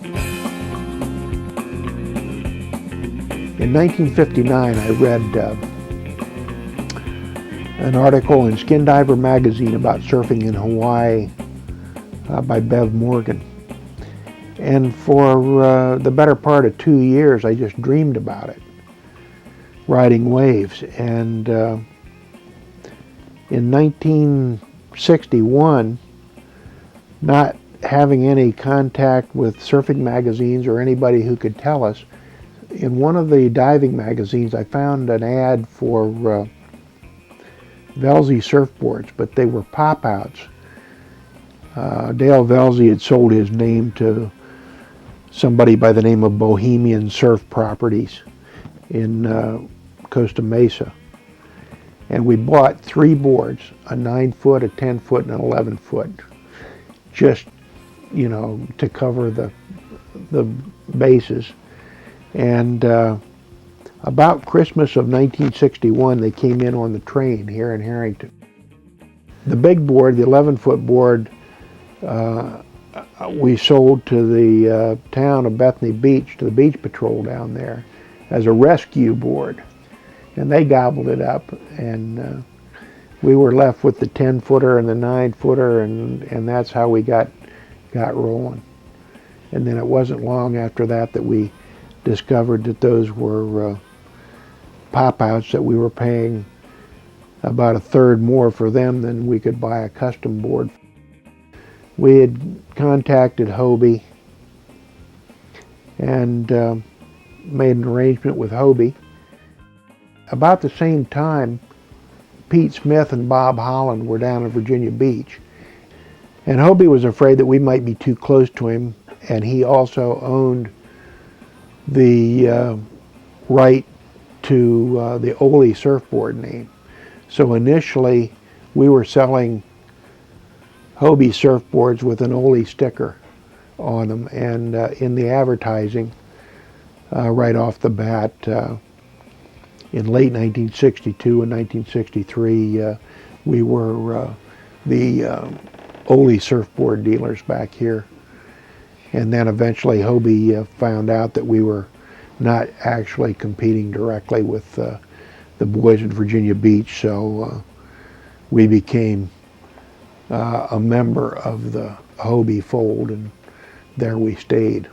In 1959, I read an article in Skin Diver magazine about surfing in Hawaii by Bev Morgan. And for the better part of 2 years, I just dreamed about it, riding waves. And in 1961, not having any contact with surfing magazines or anybody who could tell us, in one of the diving magazines, I found an ad for Velzy surfboards, but they were pop-outs. Dale Velzy had sold his name to somebody by the name of Bohemian Surf Properties in Costa Mesa. And we bought 3 boards, a 9-foot, a 10-foot, and an 11-foot, just, you know, to cover the bases. And about Christmas of 1961, they came in on the train here in Harrington. The big board, the 11-foot board, we sold to the town of Bethany Beach, to the beach patrol down there, as a rescue board. And they gobbled it up, and we were left with the 10-footer and the 9-footer, and that's how we got rolling. And then it wasn't long after that that we discovered that those were pop-outs, that we were paying about a third more for them than we could buy a custom board. We had contacted Hobie and made an arrangement with Hobie. About the same time, Pete Smith and Bob Holland were down in Virginia Beach, and Hobie was afraid that we might be too close to him, and he also owned the right to the Ole surfboard name. So initially we were selling Hobie surfboards with an Ole sticker on them, and in the advertising right off the bat in late 1962 and 1963 we were the Ole surfboard dealers back here. And then eventually Hobie found out that we were not actually competing directly with the boys in Virginia Beach, so we became a member of the Hobie fold, and there we stayed.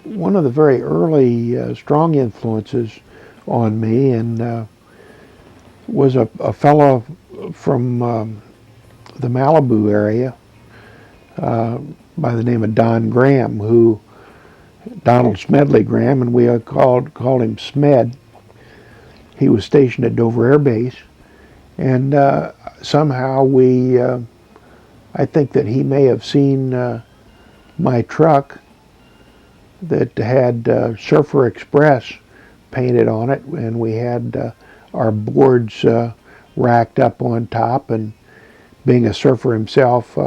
One of the very early strong influences on me and was a fellow from the Malibu area by the name of Don Graham, Donald Smedley Graham, and we called him Smed. He was stationed at Dover Air Base, and somehow I think that he may have seen my truck that had Surfer Express painted on it, and we had our boards racked up on top, and being a surfer himself,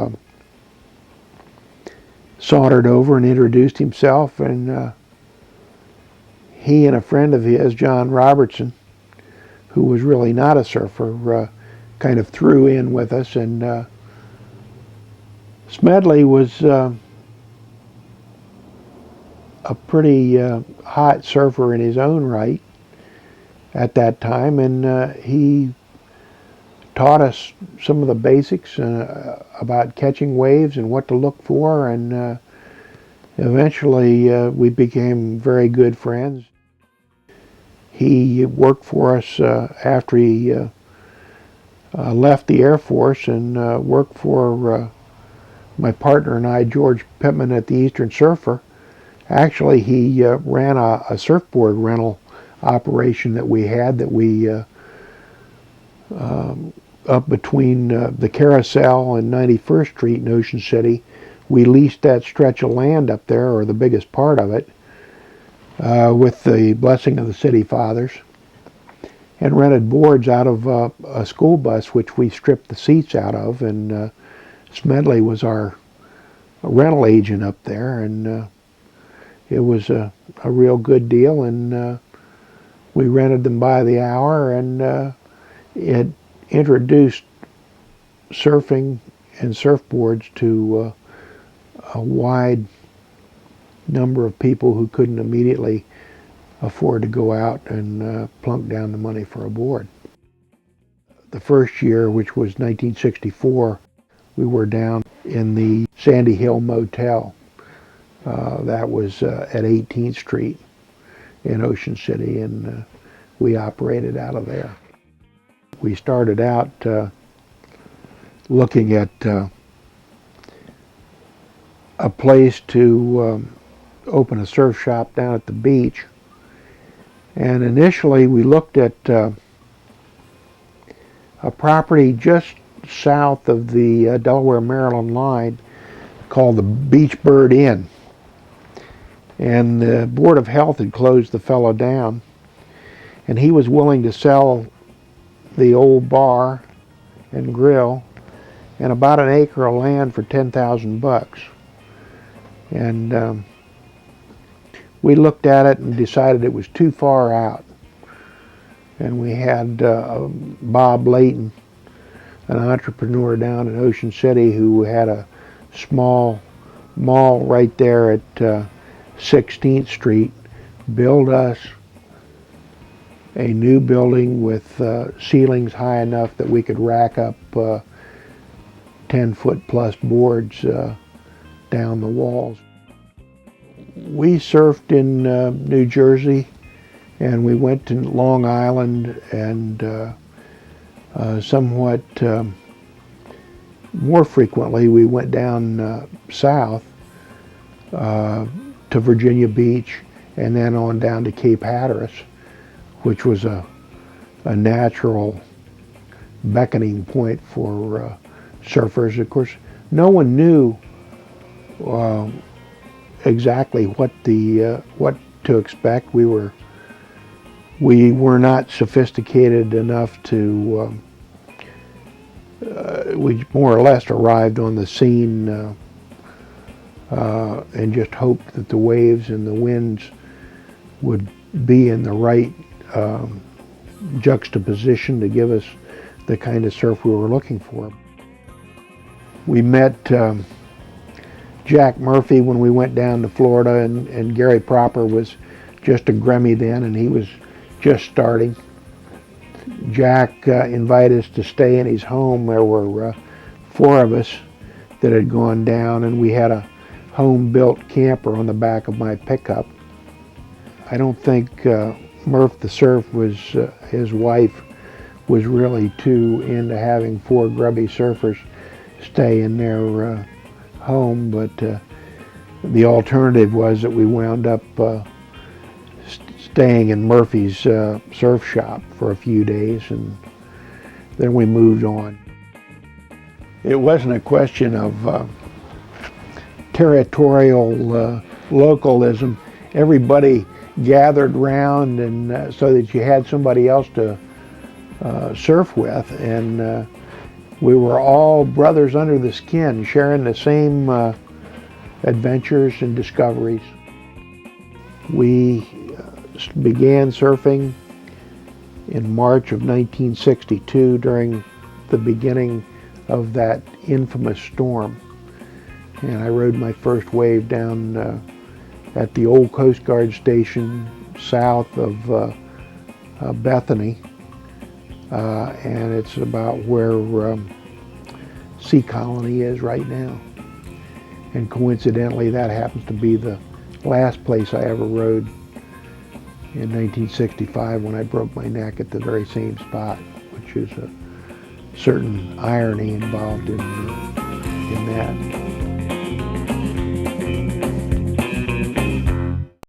sauntered over and introduced himself, and he and a friend of his, John Robertson, who was really not a surfer, kind of threw in with us, and Smedley was a pretty hot surfer in his own right at that time, and he taught us some of the basics about catching waves and what to look for, and eventually we became very good friends. He worked for us after he left the Air Force, and worked for my partner and I, George Pittman, at the Eastern Surfer. Actually, he ran a surfboard rental operation that we had, that we up between the Carousel and 91st Street in Ocean City. We leased that stretch of land up there, or the biggest part of it, with the blessing of the city fathers, and rented boards out of a school bus, which we stripped the seats out of, and Smedley was our rental agent up there, and it was a real good deal, and we rented them by the hour, and it introduced surfing and surfboards to a wide number of people who couldn't immediately afford to go out and plunk down the money for a board. The first year, which was 1964, we were down in the Sandy Hill Motel. That was at 18th Street in Ocean City, and we operated out of there. We started out looking at a place to open a surf shop down at the beach. And initially we looked at a property just south of the Delaware-Maryland line called the Beachbird Inn. And the Board of Health had closed the fellow down, and he was willing to sell the old bar and grill and about an acre of land for $10,000. And we looked at it and decided it was too far out. And we had Bob Layton, an entrepreneur down in Ocean City who had a small mall right there at 16th Street, build us a new building with ceilings high enough that we could rack up 10-foot plus boards down the walls. We surfed in New Jersey, and we went to Long Island, and somewhat more frequently we went down south to Virginia Beach, and then on down to Cape Hatteras, which was a natural beckoning point for surfers. Of course, no one knew exactly what to expect. We were not sophisticated enough to. We more or less arrived on the scene and just hoped that the waves and the winds would be in the right juxtaposition to give us the kind of surf we were looking for. We met Jack Murphy when we went down to Florida, and Gary Proper was just a gremmy then, and he was just starting. Jack invited us to stay in his home. There were 4 of us that had gone down, and we had a home-built camper on the back of my pickup. I don't think Murph the Surf was, his wife, was really too into having 4 grubby surfers stay in their home, but the alternative was that we wound up staying in Murphy's surf shop for a few days, and then we moved on. It wasn't a question of territorial localism. Everybody gathered round, and so that you had somebody else to surf with, and we were all brothers under the skin, sharing the same adventures and discoveries. We began surfing in March of 1962 during the beginning of that infamous storm. And I rode my first wave down at the old Coast Guard station south of Bethany. And it's about where Sea Colony is right now. And coincidentally, that happens to be the last place I ever rode in 1965 when I broke my neck at the very same spot, which is a certain irony involved in that.